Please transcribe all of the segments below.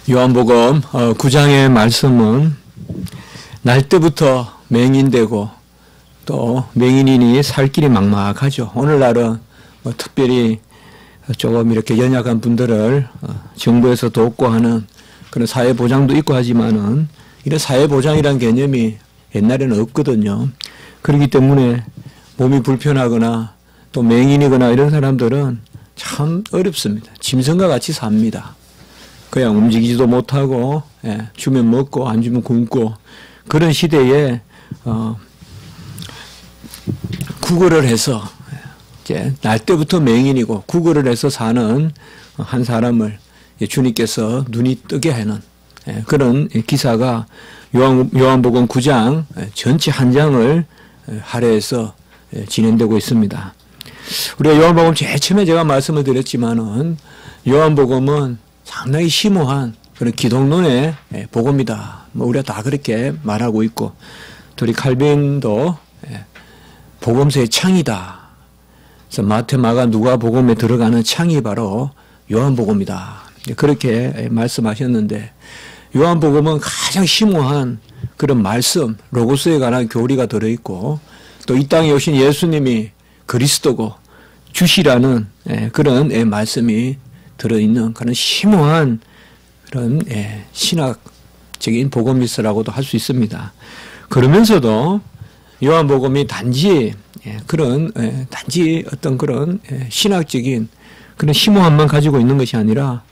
요한복음 9장의 말씀은 날 때부터 맹인되고 또 맹인이니 살 길이 막막하죠. 오늘날은 특별히 조금 이렇게 연약한 분들을 정부에서 돕고 하는 그런 사회보장도 있고 하지만은 이런 사회보장이라는 개념이 옛날에는 없거든요. 그렇기 때문에 몸이 불편하거나 또 맹인이거나 이런 사람들은 참 어렵습니다. 짐승과 같이 삽니다. 그냥 움직이지도 못하고, 주면 먹고 안 주면 굶고 그런 시대에 구걸을 해서 이제 날 때부터 맹인이고 구걸을 해서 사는 한 사람을 주님께서 눈이 뜨게 하는 그런 기사가 요한복음 9장 전체 한 장을 할애해서 진행되고 있습니다. 우리가 요한복음 제일 처음에 제가 말씀을 드렸지만은 요한복음은 상당히 심오한 그런 기독론의 복음이다. 우리가 다 그렇게 말하고 있고, 우리 칼빈도 복음서의 창이다. 그래서 마태, 마가, 누가 복음에 들어가는 창이 바로 요한복음이다. 그렇게 말씀하셨는데, 요한복음은 가장 심오한 그런 말씀, 로고스에 관한 교리가 들어있고, 또 이 땅에 오신 예수님이 그리스도고 주시라는 그런 말씀이 들어있는 그런 심오한 그런 신학적인 복음일서라고도 할 수 있습니다. 그러면서도 요한복음이 단지 어떤 그런 신학적인 그런 심오함만 가지고 있는 것이 아니라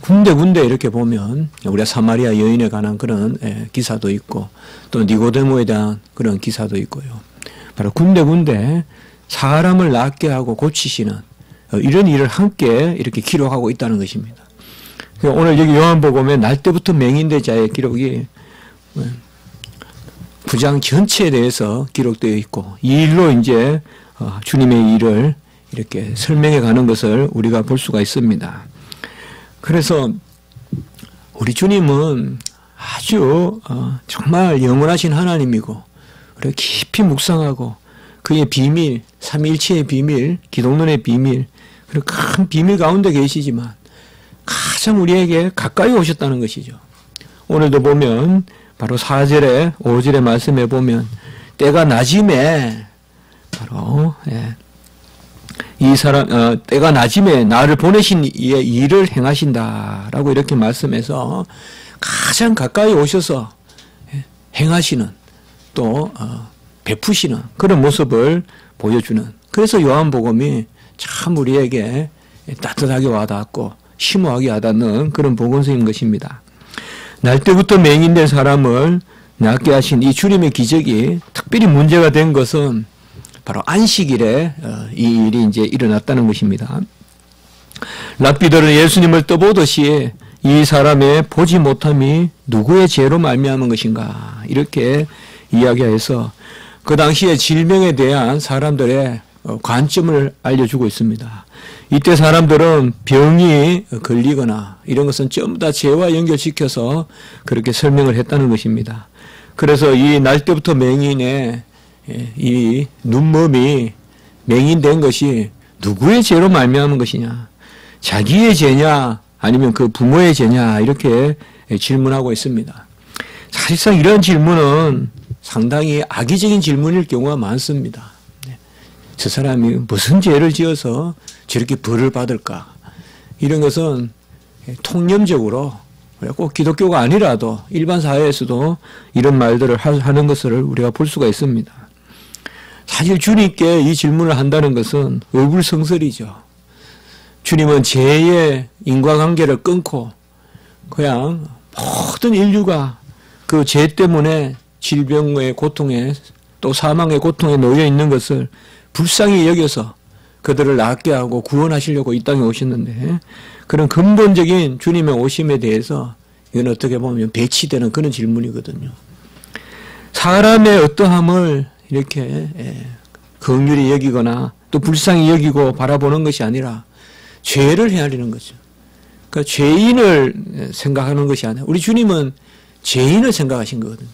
군데군데 이렇게 보면 우리가 사마리아 여인에 관한 그런 기사도 있고 또 니고데모에 대한 그런 기사도 있고요. 바로 군데군데 사람을 낫게 하고 고치시는 이런 일을 함께 이렇게 기록하고 있다는 것입니다. 오늘 여기 요한복음에 날 때부터 맹인된 자의 기록이 9장 전체에 대해서 기록되어 있고 이 일로 이제 주님의 일을 이렇게 설명해 가는 것을 우리가 볼 수가 있습니다. 그래서 우리 주님은 아주 정말 영원하신 하나님이고 우리가 깊이 묵상하고 그의 비밀, 삼위일체의 비밀, 기독론의 비밀, 그리고 큰 비밀 가운데 계시지만 가장 우리에게 가까이 오셨다는 것이죠. 오늘도 보면 바로 4절에 5절의 말씀에 보면 때가 낮임에 바로 때가 낮임에 나를 보내신 이의 일을 행하신다라고 이렇게 말씀해서 가장 가까이 오셔서 행하시는 또 베푸시는 그런 모습을 보여주는, 그래서 요한복음이 참 우리에게 따뜻하게 와닿고 심오하게 와닿는 그런 복음서인 것입니다. 날 때부터 맹인된 사람을 낫게 하신 이 주님의 기적이 특별히 문제가 된 것은 바로 안식일에 이 일이 이제 일어났다는 것입니다. 랍비들은 예수님을 떠보듯이 이 사람의 보지 못함이 누구의 죄로 말미암은 것인가 이렇게 이야기해서 그 당시에 질병에 대한 사람들의 관점을 알려주고 있습니다. 이때 사람들은 병이 걸리거나 이런 것은 전부 다 죄와 연결시켜서 그렇게 설명을 했다는 것입니다. 그래서 이 날 때부터 맹인의 이 눈몸이 맹인된 것이 누구의 죄로 말미암은 것이냐, 자기의 죄냐 아니면 그 부모의 죄냐 이렇게 질문하고 있습니다. 사실상 이런 질문은 상당히 악의적인 질문일 경우가 많습니다. 저 사람이 무슨 죄를 지어서 저렇게 벌을 받을까? 이런 것은 통념적으로 꼭 기독교가 아니라도 일반 사회에서도 이런 말들을 하는 것을 우리가 볼 수가 있습니다. 사실 주님께 이 질문을 한다는 것은 어불성설이죠. 주님은 죄의 인과관계를 끊고 그냥 모든 인류가 그 죄 때문에 질병의 고통에 또 사망의 고통에 놓여 있는 것을 불쌍히 여겨서 그들을 낫게 하고 구원하시려고 이 땅에 오셨는데 그런 근본적인 주님의 오심에 대해서 이건 어떻게 보면 배치되는 그런 질문이거든요. 사람의 어떠함을 이렇게 긍휼히 여기거나 또 불쌍히 여기고 바라보는 것이 아니라 죄를 헤아리는 거죠. 그러니까 죄인을 생각하는 것이 아니라 우리 주님은 죄인을 생각하신 거거든요.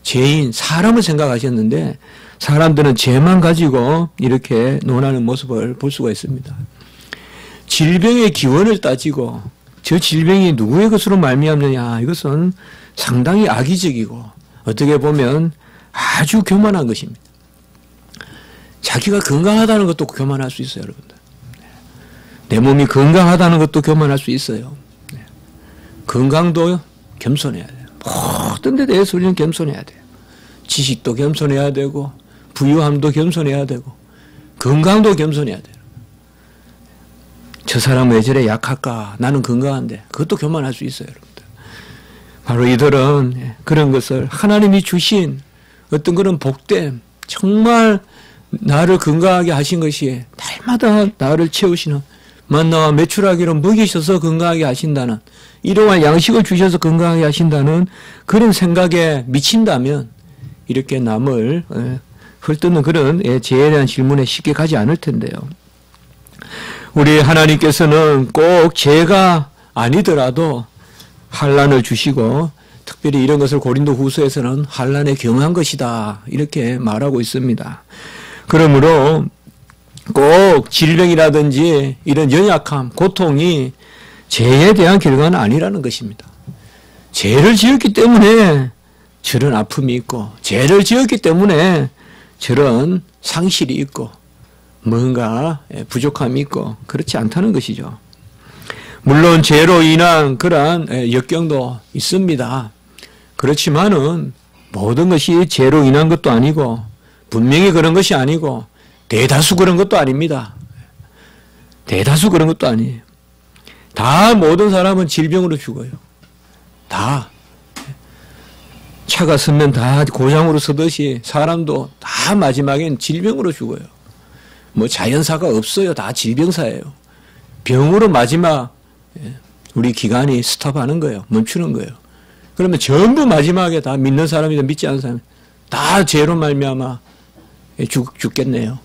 죄인, 사람을 생각하셨는데 사람들은 죄만 가지고 이렇게 논하는 모습을 볼 수가 있습니다. 질병의 기원을 따지고 저 질병이 누구의 것으로 말미암느냐, 이것은 상당히 악의적이고 어떻게 보면 아주 교만한 것입니다. 자기가 건강하다는 것도 교만할 수 있어요, 여러분들. 내 몸이 건강하다는 것도 교만할 수 있어요. 건강도 겸손해야 돼요. 모든 데 대해서 우리는 겸손해야 돼요. 지식도 겸손해야 되고 부유함도 겸손해야 되고 건강도 겸손해야 돼요. 저 사람 왜 저래 약할까? 나는 건강한데. 그것도 교만할 수 있어요, 여러분들. 바로 이들은 그런 것을 하나님이 주신 어떤 그런 복됨, 정말 나를 건강하게 하신 것이 날마다 나를 채우시는 만나와 메추라기로 먹이셔서 건강하게 하신다는, 일용할 양식을 주셔서 건강하게 하신다는 그런 생각에 미친다면 이렇게 남을 헐뜯는 그런 죄에 대한 질문에 쉽게 가지 않을 텐데요. 우리 하나님께서는 꼭 죄가 아니더라도 환난을 주시고, 특별히 이런 것을 고린도후서에서는 환난에 경한 것이다 이렇게 말하고 있습니다. 그러므로 꼭 질병이라든지 이런 연약함, 고통이 죄에 대한 결과는 아니라는 것입니다. 죄를 지었기 때문에 저런 아픔이 있고, 죄를 지었기 때문에 저런 상실이 있고, 뭔가 부족함이 있고, 그렇지 않다는 것이죠. 물론 죄로 인한 그러한 역경도 있습니다. 그렇지만은 모든 것이 죄로 인한 것도 아니고, 분명히 그런 것이 아니고, 대다수 그런 것도 아닙니다. 대다수 그런 것도 아니에요. 다 모든 사람은 질병으로 죽어요. 다. 차가 서면 다 고장으로 서듯이 사람도 다 마지막엔 질병으로 죽어요. 뭐 자연사가 없어요. 다 질병사예요. 병으로 마지막 우리 기간이 스톱하는 거예요. 멈추는 거예요. 그러면 전부 마지막에 다 믿는 사람이든 믿지 않는 사람 다 죄로 말미암아 죽겠네요.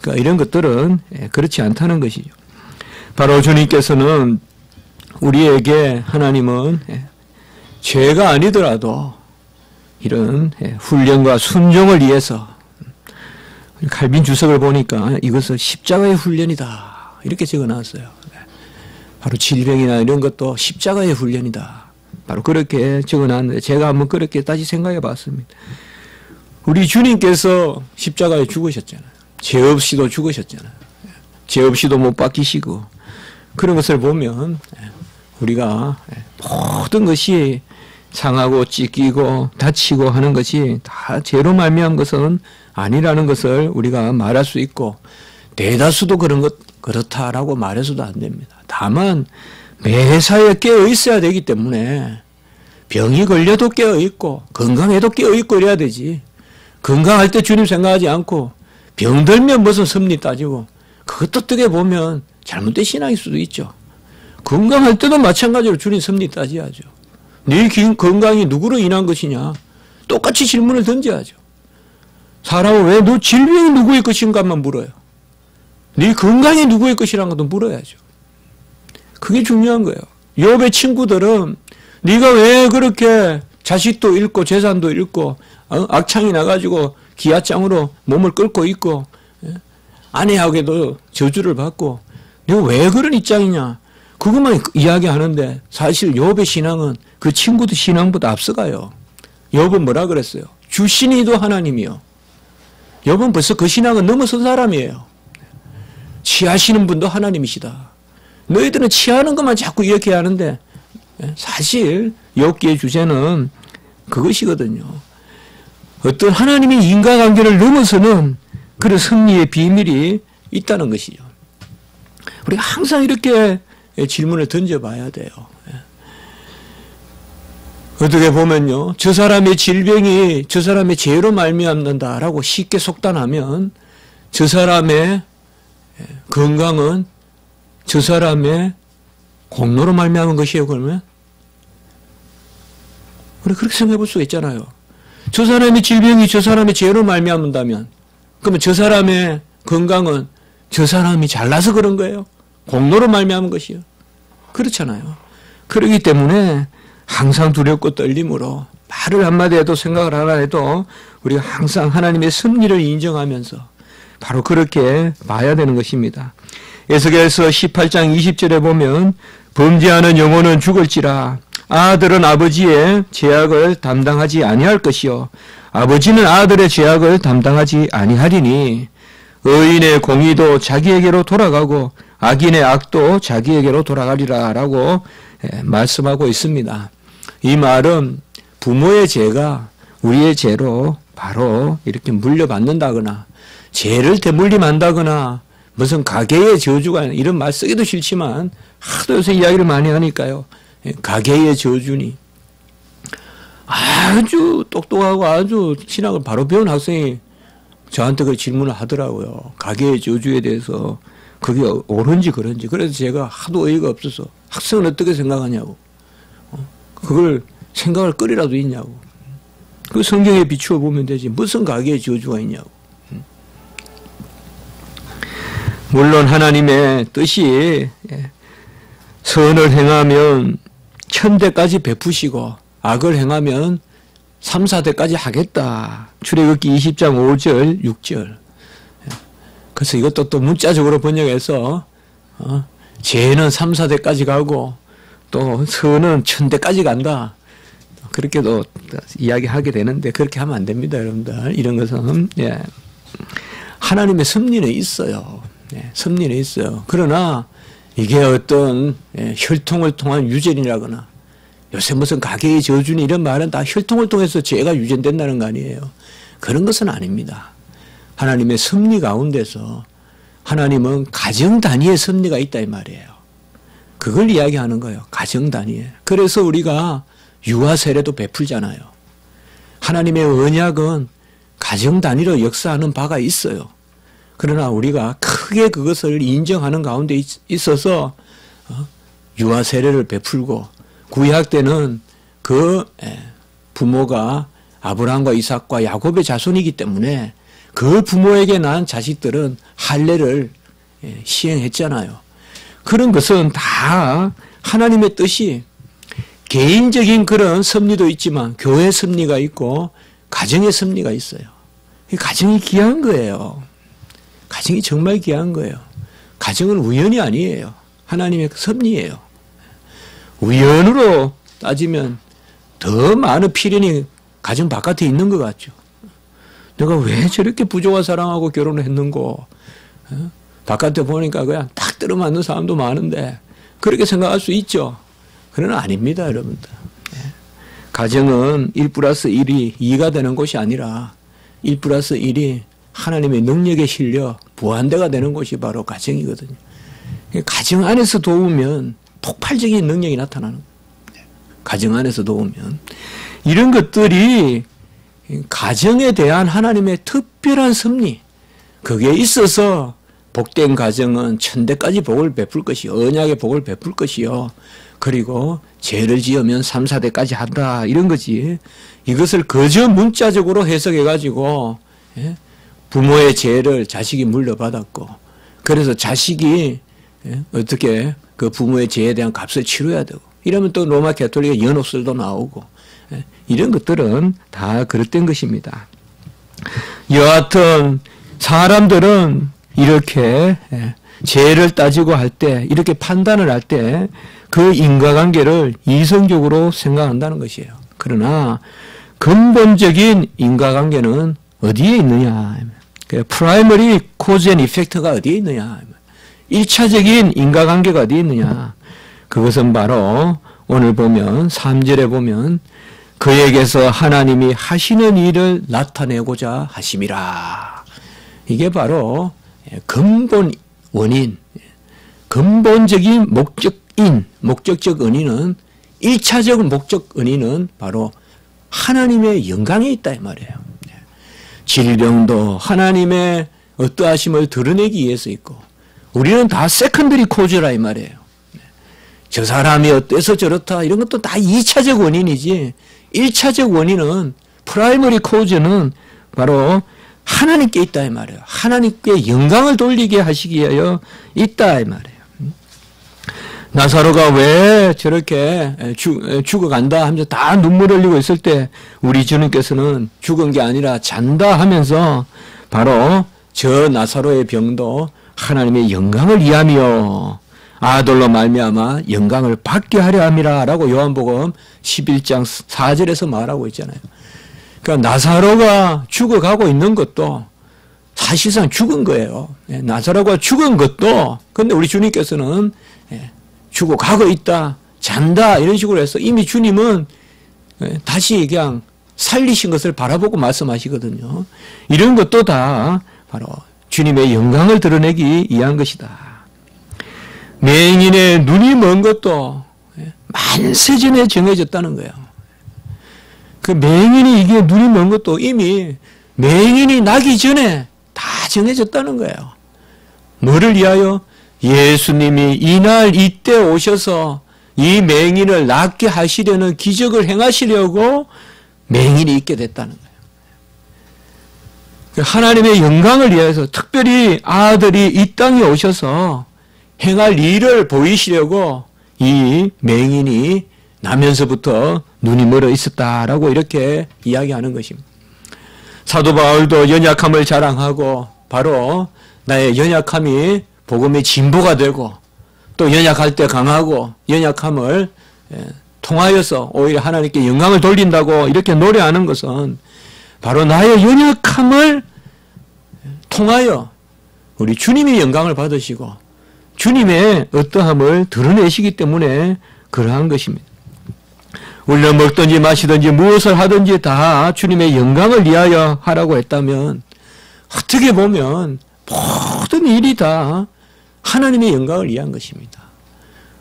그러니까 이런 것들은 그렇지 않다는 것이죠. 바로 주님께서는 우리에게, 하나님은 죄가 아니더라도 이런 훈련과 순종을 위해서, 칼빈 주석을 보니까 이것을 십자가의 훈련이다 이렇게 적어놨어요. 바로 질병이나 이런 것도 십자가의 훈련이다. 바로 그렇게 적어놨는데 제가 한번 그렇게 다시 생각해 봤습니다. 우리 주님께서 십자가에 죽으셨잖아요. 죄 없이도 죽으셨잖아요. 죄 없이도 못 박히시고, 그런 것을 보면 우리가 모든 것이 상하고 찢기고 다치고 하는 것이 다 죄로 말미암은 것은 아니라는 것을 우리가 말할 수 있고, 대다수도 그렇다라고 말해서도 안 됩니다. 다만 매사에 깨어 있어야 되기 때문에, 병이 걸려도 깨어 있고 건강해도 깨어 있고 이래야 되지. 건강할 때 주님 생각하지 않고 병들면 무슨 섭리 따지고, 그것도 어떻게 보면 잘못된 신앙일 수도 있죠. 건강할 때도 마찬가지로 주님 섭리 따져야죠. 네 건강이 누구로 인한 것이냐, 똑같이 질문을 던져야죠. 사람은 왜 너 질병이 누구의 것인가만 물어요. 네 건강이 누구의 것이라는 것도 물어야죠. 그게 중요한 거예요. 욥의 친구들은 네가 왜 그렇게 자식도 잃고 재산도 잃고 악창이 나가지고 기아장으로 몸을 끓고 있고 아내에게도 저주를 받고 네가 왜 그런 입장이냐, 그것만 이야기하는데 사실 욥의 신앙은 그 친구들 신앙보다 앞서가요. 욥은 뭐라 그랬어요? 주신이도 하나님이요. 욥은 벌써 그 신앙은 넘어선 사람이에요. 취하시는 분도 하나님이시다. 너희들은 취하는 것만 자꾸 이렇게 하는데 사실 욥기의 주제는 그것이거든요. 어떤 하나님의 인과관계를 넘어서는 그런 승리의 비밀이 있다는 것이죠. 우리가 항상 이렇게 질문을 던져봐야 돼요. 어떻게 보면요, 저 사람의 질병이 저 사람의 죄로 말미암는다라고 쉽게 속단하면 저 사람의 건강은 저 사람의 공로로 말미암은 것이에요. 그러면 우리 그렇게 생각해 볼 수가 있잖아요. 저 사람의 질병이 저 사람의 죄로 말미암는다면 그러면 저 사람의 건강은 저 사람이 잘나서 그런 거예요. 공로로 말미암은 것이요. 그렇잖아요. 그렇기 때문에 항상 두렵고 떨림으로 말을 한마디 해도 생각을 하나 해도 우리가 항상 하나님의 섭리를 인정하면서 바로 그렇게 봐야 되는 것입니다. 에스겔서 18장 20절에 보면 범죄하는 영혼은 죽을지라 아들은 아버지의 죄악을 담당하지 아니할 것이요 아버지는 아들의 죄악을 담당하지 아니하리니 의인의 공의도 자기에게로 돌아가고 악인의 악도 자기에게로 돌아가리라 라고 말씀하고 있습니다. 이 말은 부모의 죄가 우리의 죄로 바로 이렇게 물려받는다거나 죄를 되물림한다거나 무슨 가계의 저주가 이런 말 쓰기도 싫지만 하도 요새 이야기를 많이 하니까요. 가계의 저주니 아주 똑똑하고 아주 신학을 바로 배운 학생이 저한테 그 질문을 하더라고요. 가계의 저주에 대해서 그게 옳은지 그런지. 그래서 제가 하도 어이가 없어서 학생은 어떻게 생각하냐고. 그걸 생각할 거리라도 있냐고. 그 성경에 비추어 보면 되지. 무슨 가계의 저주가 있냐고. 물론 하나님의 뜻이 선을 행하면 1000대까지 베푸시고 악을 행하면 3, 4대까지 하겠다. 출애굽기 20장 5절, 6절. 그래서 이것도 또 문자적으로 번역해서 죄는 3, 4대까지 가고 또 선은 1000대까지 간다. 그렇게도 이야기하게 되는데 그렇게 하면 안 됩니다, 여러분들. 이런 것은 하나님의 섭리는 있어요. 섭리는 있어요. 그러나 이게 어떤 혈통을 통한 유전이라거나 요새 무슨 가계의 저주니 이런 말은 다 혈통을 통해서 죄가 유전된다는 거 아니에요. 그런 것은 아닙니다. 하나님의 섭리 가운데서 하나님은 가정 단위의 섭리가 있다 이 말이에요. 그걸 이야기하는 거예요. 가정 단위에. 그래서 우리가 유아 세례도 베풀잖아요. 하나님의 언약은 가정 단위로 역사하는 바가 있어요. 그러나 우리가 크게 그것을 인정하는 가운데 있어서 유아 세례를 베풀고 구약 때는 그 부모가 아브라함과 이삭과 야곱의 자손이기 때문에 그 부모에게 난 자식들은 할례를 시행했잖아요. 그런 것은 다 하나님의 뜻이 개인적인 그런 섭리도 있지만 교회 섭리가 있고 가정의 섭리가 있어요. 가정이 귀한 거예요. 가정이 정말 귀한 거예요. 가정은 우연이 아니에요. 하나님의 섭리예요. 우연으로 따지면 더 많은 필연이 가정 바깥에 있는 것 같죠. 내가 왜 저렇게 부조와 사랑하고 결혼을 했는고. 바깥에 보니까 그냥 딱 들어맞는 사람도 많은데 그렇게 생각할 수 있죠. 그러나 아닙니다, 여러분들. 가정은 1 플러스 1이 2가 되는 곳이 아니라 1 플러스 1이 하나님의 능력에 실려 무한대가 되는 곳이 바로 가정이거든요. 가정 안에서 도우면 폭발적인 능력이 나타나는 거예요. 가정 안에서 도우면. 이런 것들이 가정에 대한 하나님의 특별한 섭리, 그게 있어서 복된 가정은 1000대까지 복을 베풀 것이요. 언약의 복을 베풀 것이요. 그리고 죄를 지으면 3, 4대까지 한다. 이런 거지. 이것을 그저 문자적으로 해석해가지고 부모의 죄를 자식이 물려받았고 그래서 자식이 어떻게 그 부모의 죄에 대한 값을 치러야 되고 이러면 또 로마 가톨릭의 연옥설도 나오고 이런 것들은 다 그릇된 것입니다. 여하튼 사람들은 이렇게 죄를 따지고 할 때 이렇게 판단을 할 때 그 인과관계를 이성적으로 생각한다는 것이에요. 그러나 근본적인 인과관계는 어디에 있느냐. 프라이머리 코즈 앤 이펙트가 어디에 있느냐. 1차적인 인과관계가 어디에 있느냐. 그것은 바로 오늘 보면 3절에 보면 그에게서 하나님이 하시는 일을 나타내고자 하심이라. 이게 바로 근본 원인, 근본적인 목적적 은인은 1차적 목적 은인은 바로 하나님의 영광에 있다 이 말이에요. 질병도 하나님의 어떠하심을 드러내기 위해서 있고 우리는 다 세컨더리 코즈라 이 말이에요. 저 사람이 어때서 저렇다 이런 것도 다 2차적 원인이지 1차적 원인은 프라이머리 코즈는 바로 하나님께 있다 이 말이에요. 하나님께 영광을 돌리게 하시기 위하여 있다 이 말이에요. 나사로가 왜 저렇게 죽어간다 하면서 다 눈물 흘리고 있을 때 우리 주님께서는 죽은 게 아니라 잔다 하면서 바로 저 나사로의 병도 하나님의 영광을 위하며 아들로 말미암아 영광을 받게 하려 함이라라고 요한복음 11장 4절에서 말하고 있잖아요. 그러니까 나사로가 죽어가고 있는 것도 사실상 죽은 거예요. 나사로가 죽은 것도 근데 우리 주님께서는 죽어가고 있다, 잔다 이런 식으로 해서 이미 주님은 다시 그냥 살리신 것을 바라보고 말씀하시거든요. 이런 것도 다 바로 주님의 영광을 드러내기 위한 것이다. 맹인의 눈이 먼 것도 만세전에 정해졌다는 거예요. 그 맹인이 이게 눈이 먼 것도 이미 맹인이 나기 전에 다 정해졌다는 거예요. 뭐를 위하여? 예수님이 이날 이때 오셔서 이 맹인을 낫게 하시려는 기적을 행하시려고 맹인이 있게 됐다는 거예요. 하나님의 영광을 위해서 특별히 아들이 이 땅에 오셔서 행할 일을 보이시려고 이 맹인이 나면서부터 눈이 멀어 있었다라고 이렇게 이야기하는 것입니다. 사도 바울도 연약함을 자랑하고 바로 나의 연약함이 복음의 진보가 되고 또 연약할 때 강하고 연약함을 통하여서 오히려 하나님께 영광을 돌린다고 이렇게 노래하는 것은 바로 나의 연약함을 통하여 우리 주님이 영광을 받으시고 주님의 어떠함을 드러내시기 때문에 그러한 것입니다. 우리는 먹든지 마시든지 무엇을 하든지 다 주님의 영광을 위하여 하라고 했다면 어떻게 보면 모든 일이 다 하나님의 영광을 위한 것입니다.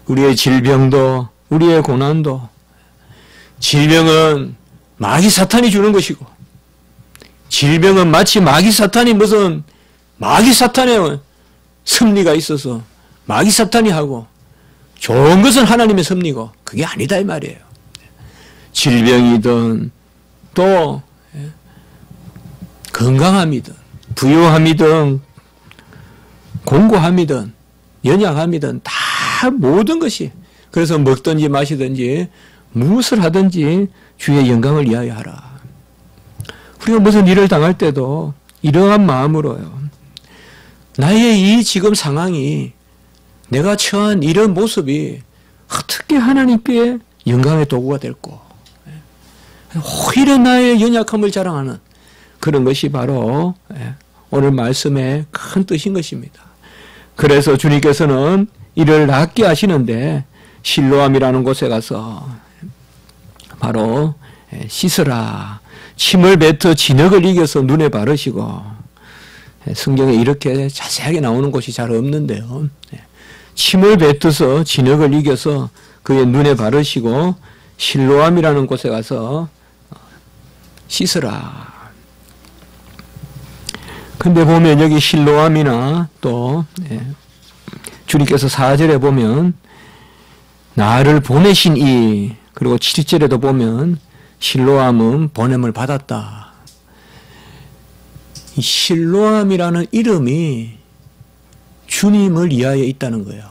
우리의 질병도 우리의 고난도 질병은 마귀 사탄이 주는 것이고 질병은 마치 마귀 사탄이 무슨 마귀 사탄의 섭리가 있어서 마귀 사탄이 하고 좋은 것은 하나님의 섭리고 그게 아니다 이 말이에요. 질병이든 또 건강함이든 부유함이든 공고함이든 연약함이든 다 모든 것이 그래서 먹든지 마시든지 무엇을 하든지 주의 영광을 위하여 하라. 우리가 무슨 일을 당할 때도 이러한 마음으로요. 나의 이 지금 상황이 내가 처한 이런 모습이 어떻게 하나님께 영광의 도구가 될고 오히려 나의 연약함을 자랑하는 그런 것이 바로 오늘 말씀의 큰 뜻인 것입니다. 그래서 주님께서는 이를 낫게 하시는데 실로암이라는 곳에 가서 바로 씻으라 침을 뱉어 진흙을 이겨서 눈에 바르시고 성경에 이렇게 자세하게 나오는 곳이 잘 없는데요. 침을 뱉어서 진흙을 이겨서 그의 눈에 바르시고 실로암이라는 곳에 가서 씻으라. 근데 보면 여기 실로암이나 또 주님께서 4절에 보면 나를 보내신 이 그리고 7절에도 보면 실로암은 보냄을 받았다. 이 실로암이라는 이름이 주님을 위하여 있다는 거예요.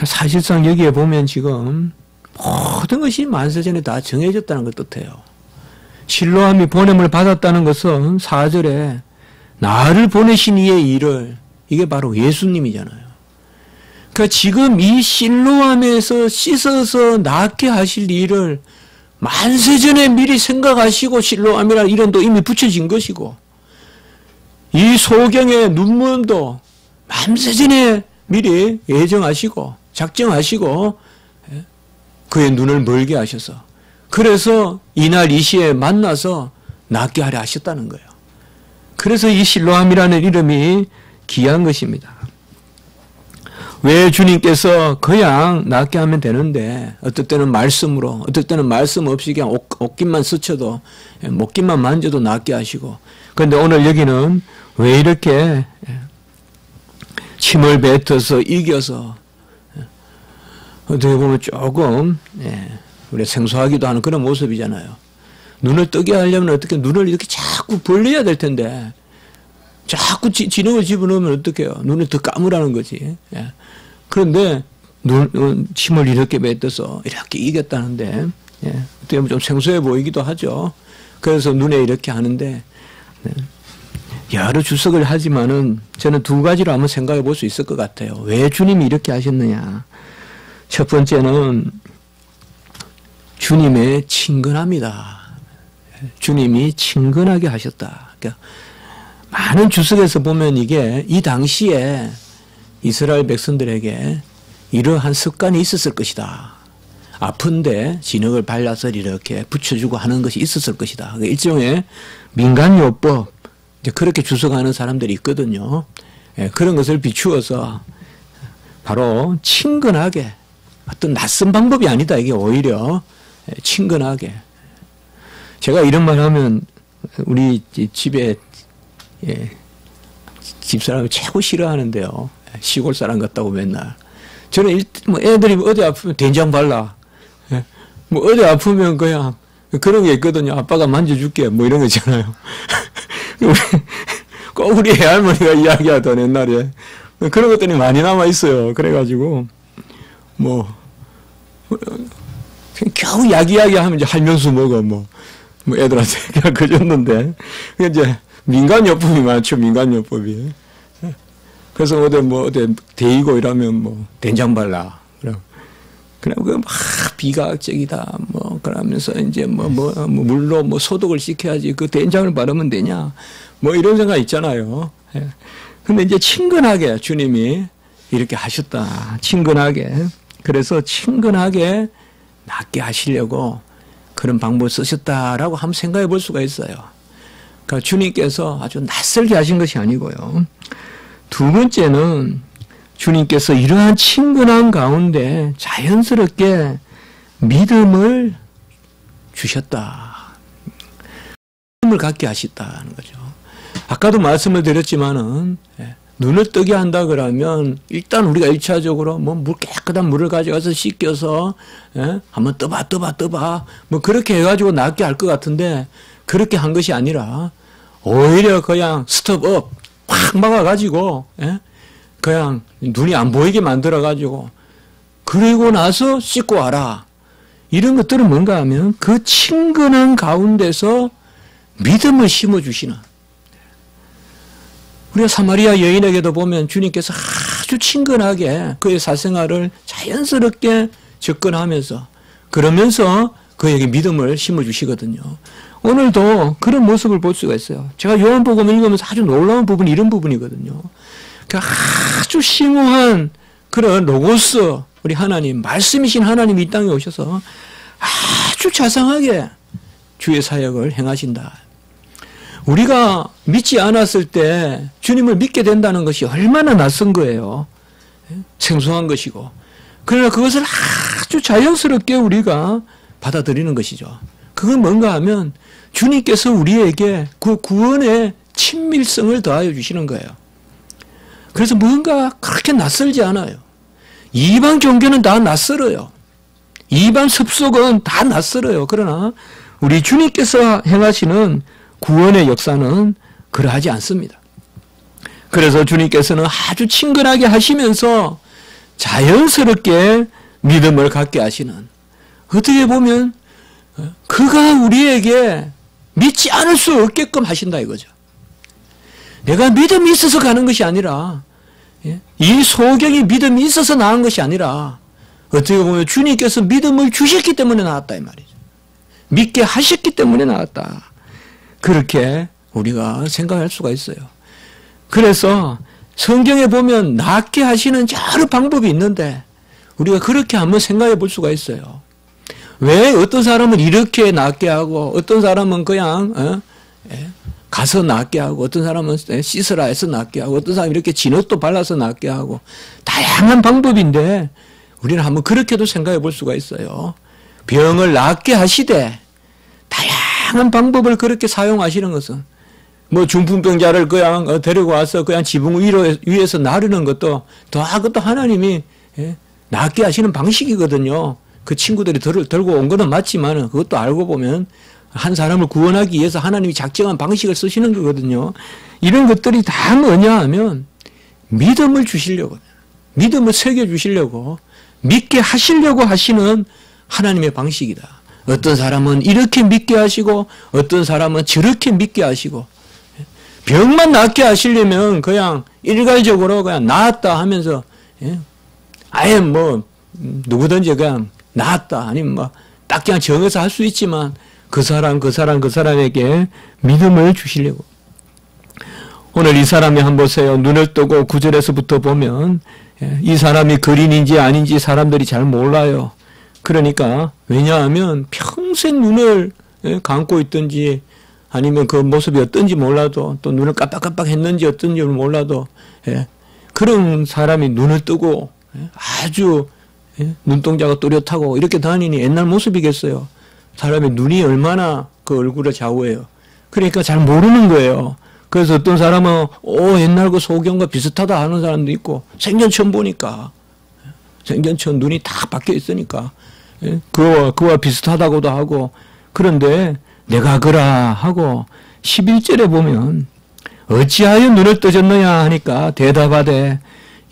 사실상 여기에 보면 지금 모든 것이 만세전에 다 정해졌다는 걸 뜻해요. 실로암이 보냄을 받았다는 것은 4절에 나를 보내신 이의 일을 이게 바로 예수님이잖아요. 그러니까 지금 이 실로암에서 씻어서 낫게 하실 일을 만세전에 미리 생각하시고 실로암이라는 이름도 이미 붙여진 것이고 이 소경의 눈먼도 만세전에 미리 예정하시고 작정하시고 그의 눈을 멀게 하셔서 그래서 이날 이 시에 만나서 낫게 하려 하셨다는 거예요. 그래서 이 실로암이라는 이름이 귀한 것입니다. 왜 주님께서 그냥 낫게 하면 되는데 어떨 때는 말씀으로 어떨 때는 말씀 없이 그냥 옷깃만 스쳐도 목깃만 만져도 낫게 하시고 그런데 오늘 여기는 왜 이렇게 침을 뱉어서 이겨서 어떻게 보면 조금 우리 생소하기도 하는 그런 모습이잖아요. 눈을 뜨게 하려면 어떻게 눈을 이렇게 자꾸 벌려야 될 텐데 자꾸 진흙을 집어넣으면 어떡해요? 눈을 더 감으라는 거지. 그런데 침을 이렇게 뱉어서 이렇게 이겼다는데 어떻게 보면 좀 생소해 보이기도 하죠. 그래서 눈에 이렇게 하는데 여러 주석을 하지만은 저는 두 가지로 한번 생각해 볼 수 있을 것 같아요. 왜 주님이 이렇게 하셨느냐. 첫 번째는 주님의 친근함이다. 주님이 친근하게 하셨다. 그러니까 많은 주석에서 보면 이게 이 당시에 이스라엘 백성들에게 이러한 습관이 있었을 것이다. 아픈데 진흙을 발라서 이렇게 붙여주고 하는 것이 있었을 것이다. 일종의 민간요법, 이제 그렇게 주석하는 사람들이 있거든요. 예, 그런 것을 비추어서 바로 친근하게, 어떤 낯선 방법이 아니다. 이게 오히려 친근하게. 제가 이런 말 하면 우리 집에 집사람이 최고 싫어하는데요. 시골 사람 같다고 맨날. 저는 뭐 애들이 어디 아프면 된장 발라. 뭐 어디 아프면 그냥 그런 게 있거든요. 아빠가 만져줄게. 뭐 이런 거 있잖아요. 꼭 우리 애할머니가 이야기하던 옛날에 그런 것들이 많이 남아 있어요. 그래가지고 뭐 겨우 야기야기 하면 이제 할명수 먹어 뭐 애들한테 그냥 그랬는데 이제 민간요법이 많죠. 민간요법이. 그래서 어디 데이고 이러면 뭐 된장 발라. 그럼 막 비과학적이다. 뭐 그러면서 이제 물로 뭐 소독을 시켜야지 그 된장을 바르면 되냐. 뭐 이런 생각 있잖아요. 근데 이제 친근하게 주님이 이렇게 하셨다. 친근하게. 그래서 친근하게 낫게 하시려고 그런 방법을 쓰셨다라고 한번 생각해 볼 수가 있어요. 그러니까 주님께서 아주 낯설게 하신 것이 아니고요. 두 번째는 주님께서 이러한 친근한 가운데 자연스럽게 믿음을 주셨다. 믿음을 갖게 하셨다는 거죠. 아까도 말씀을 드렸지만은 눈을 뜨게 한다 그러면 일단 우리가 1차적으로 뭐 깨끗한 물을 가져가서 씻겨서 한번 떠봐 뭐 그렇게 해가지고 낫게 할 것 같은데 그렇게 한 것이 아니라 오히려 그냥 스톱업 확 막아가지고 그냥 눈이 안 보이게 만들어가지고 그리고 나서 씻고 와라. 이런 것들은 뭔가 하면 그 친근한 가운데서 믿음을 심어주시는, 우리가 사마리아 여인에게도 보면 주님께서 아주 친근하게 그의 사생활을 자연스럽게 접근하면서 그러면서 그에게 믿음을 심어주시거든요. 오늘도 그런 모습을 볼 수가 있어요. 제가 요한복음 읽으면서 아주 놀라운 부분이 이런 부분이거든요. 아주 심오한 그런 로고스, 우리 하나님, 말씀이신 하나님이 이 땅에 오셔서 아주 자상하게 주의 사역을 행하신다. 우리가 믿지 않았을 때 주님을 믿게 된다는 것이 얼마나 낯선 거예요. 생소한 것이고. 그러나 그것을 아주 자연스럽게 우리가 받아들이는 것이죠. 그건 뭔가 하면 주님께서 우리에게 그 구원의 친밀성을 더하여 주시는 거예요. 그래서 뭔가 그렇게 낯설지 않아요. 이방 종교는 다 낯설어요. 이방 습속은 다 낯설어요. 그러나 우리 주님께서 행하시는 구원의 역사는 그러하지 않습니다. 그래서 주님께서는 아주 친근하게 하시면서 자연스럽게 믿음을 갖게 하시는, 어떻게 보면 그가 우리에게 믿지 않을 수 없게끔 하신다 이거죠. 내가 믿음이 있어서 가는 것이 아니라, 이 소경이 믿음이 있어서 나은 것이 아니라 어떻게 보면 주님께서 믿음을 주셨기 때문에 나왔다 이 말이죠. 믿게 하셨기 때문에 나왔다. 그렇게 우리가 생각할 수가 있어요. 그래서 성경에 보면 낫게 하시는 여러 방법이 있는데 우리가 그렇게 한번 생각해 볼 수가 있어요. 왜 어떤 사람은 이렇게 낫게 하고 어떤 사람은 그냥 가서 낫게 하고 어떤 사람은 씻으라 해서 낫게 하고 어떤 사람은 이렇게 진흙도 발라서 낫게 하고 다양한 방법인데 우리는 한번 그렇게도 생각해 볼 수가 있어요. 병을 낫게 하시되 다양한 방법을 그렇게 사용하시는 것은 뭐 중풍병자를 그냥 데리고 와서 그냥 지붕 위에서 나르는 것도 그것도 하나님이 낫게 하시는 방식이거든요. 그 친구들이 들고 온 거는 맞지만 그것도 알고 보면 한 사람을 구원하기 위해서 하나님이 작정한 방식을 쓰시는 거거든요. 이런 것들이 다 뭐냐 하면 믿음을 주시려고, 믿음을 새겨주시려고, 믿게 하시려고 하시는 하나님의 방식이다. 어떤 사람은 이렇게 믿게 하시고 어떤 사람은 저렇게 믿게 하시고, 병만 낫게 하시려면 그냥 일괄적으로 그냥 나았다 하면서, 예? 아예 뭐 누구든지 그냥 나았다 아니면 뭐 딱 그냥 정해서 할 수 있지만 그 사람에게 믿음을 주시려고. 오늘 이 사람이 한번 보세요. 눈을 뜨고 9절에서부터 보면 이 사람이 그린인지 아닌지 사람들이 잘 몰라요. 그러니까 왜냐하면 평생 눈을 감고 있든지 아니면 그 모습이 어떤지 몰라도 또 눈을 깜빡깜빡 했는지 어떤지 몰라도 그런 사람이 눈을 뜨고 아주 눈동자가 또렷하고 이렇게 다니니 옛날 모습이겠어요. 사람의 눈이 얼마나 그 얼굴을 좌우해요. 그러니까 잘 모르는 거예요. 그래서 어떤 사람은 옛날 그 소경과 비슷하다 하는 사람도 있고 생전 처음 보니까 생전 처음 눈이 딱 바뀌어 있으니까 그와 비슷하다고도 하고 그런데 내가 그라 하고 11절에 보면 어찌하여 눈을 뜨셨느냐 하니까 대답하되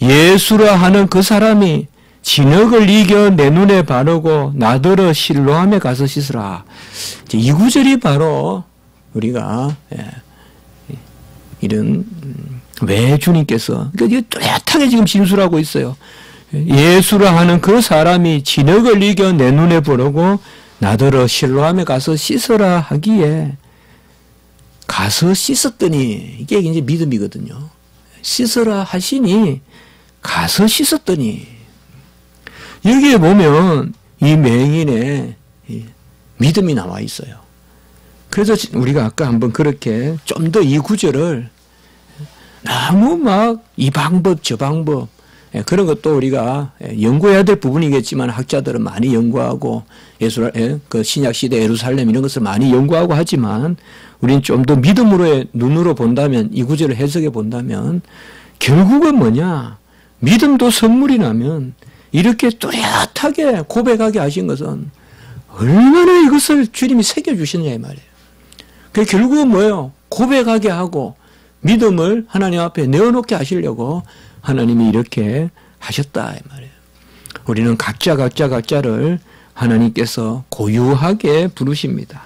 예수라 하는 그 사람이 진흙을 이겨 내 눈에 바르고 나더러 실로암에 가서 씻으라. 이 구절이 바로 우리가 이런 왜 주님께서 그러니까 뚜렷하게 지금 진술하고 있어요. 예수라 하는 그 사람이 진흙을 이겨 내 눈에 바르고 나더러 실로암에 가서 씻으라 하기에 가서 씻었더니 이게 이제 믿음이거든요. 씻으라 하시니 가서 씻었더니 여기에 보면 이 맹인의 믿음이 나와 있어요. 그래서 우리가 아까 한번 그렇게 좀 더 이 구절을 너무 막 이 방법 저 방법 그런 것도 우리가 연구해야 될 부분이겠지만 학자들은 많이 연구하고 그 신약 시대 예루살렘 이런 것을 많이 연구하고 하지만 우리는 좀 더 믿음으로의 눈으로 본다면 이 구절을 해석해 본다면 결국은 뭐냐? 믿음도 선물이라면 이렇게 뚜렷하게 고백하게 하신 것은 얼마나 이것을 주님이 새겨주시느냐 이 말이에요. 그 결국은 뭐예요? 고백하게 하고 믿음을 하나님 앞에 내어놓게 하시려고 하나님이 이렇게 하셨다 이 말이에요. 우리는 각자를 하나님께서 고유하게 부르십니다.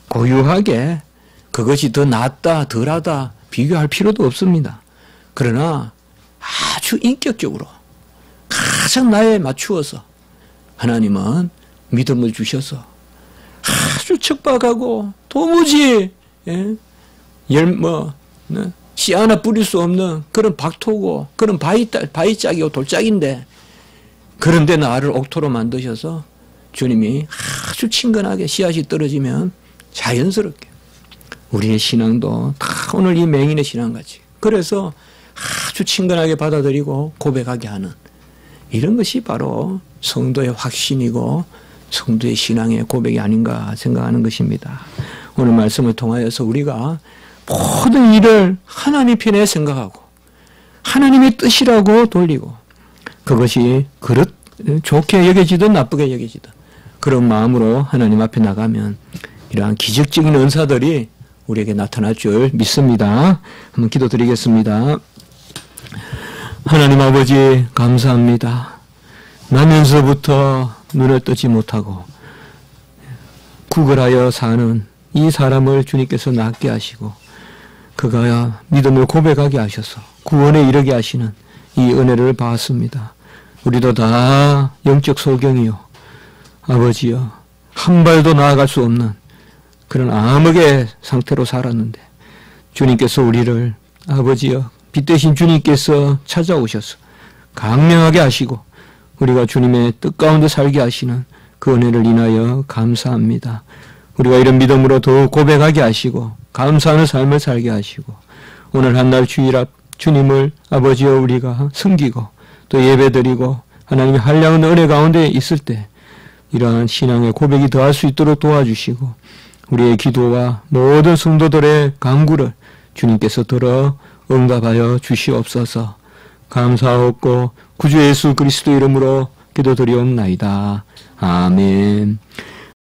고유하게 그것이 더 낫다 덜하다 비교할 필요도 없습니다. 그러나 아주 인격적으로 가장 나에 맞추어서 하나님은 믿음을 주셔서 아주 척박하고 도무지 씨 하나 뿌릴 수 없는 그런 박토고 그런 바위짝이고 돌짝인데 그런데 나를 옥토로 만드셔서 주님이 아주 친근하게 씨앗이 떨어지면 자연스럽게 우리의 신앙도 다 오늘 이 맹인의 신앙같이 그래서 아주 친근하게 받아들이고 고백하게 하는 이런 것이 바로 성도의 확신이고 성도의 신앙의 고백이 아닌가 생각하는 것입니다. 오늘 말씀을 통하여서 우리가 모든 일을 하나님 편에 생각하고 하나님의 뜻이라고 돌리고 그것이 좋게 여겨지든 나쁘게 여겨지든 그런 마음으로 하나님 앞에 나가면 이러한 기적적인 은사들이 우리에게 나타날 줄 믿습니다. 한번 기도드리겠습니다. 하나님 아버지 감사합니다. 나면서부터 눈을 뜨지 못하고 구걸하여 사는 이 사람을 주님께서 낫게 하시고 그가 믿음을 고백하게 하셔서 구원에 이르게 하시는 이 은혜를 받았습니다. 우리도 다 영적 소경이요 아버지여 한 발도 나아갈 수 없는 그런 암흑의 상태로 살았는데 주님께서 우리를 아버지여 빛 대신 주님께서 찾아오셔서 강명하게 하시고 우리가 주님의 뜻 가운데 살게 하시는 그 은혜를 인하여 감사합니다. 우리가 이런 믿음으로 더욱 고백하게 하시고 감사하는 삶을 살게 하시고 오늘 한날 주일 앞 주님을 아버지여 우리가 섬기고 또 예배드리고 하나님의 한량한 은혜 가운데 있을 때 이러한 신앙의 고백이 더할 수 있도록 도와주시고 우리의 기도와 모든 성도들의 간구를 주님께서 들어 응답하여 주시옵소서. 감사하옵고 구주 예수 그리스도 이름으로 기도드리옵나이다. 아멘.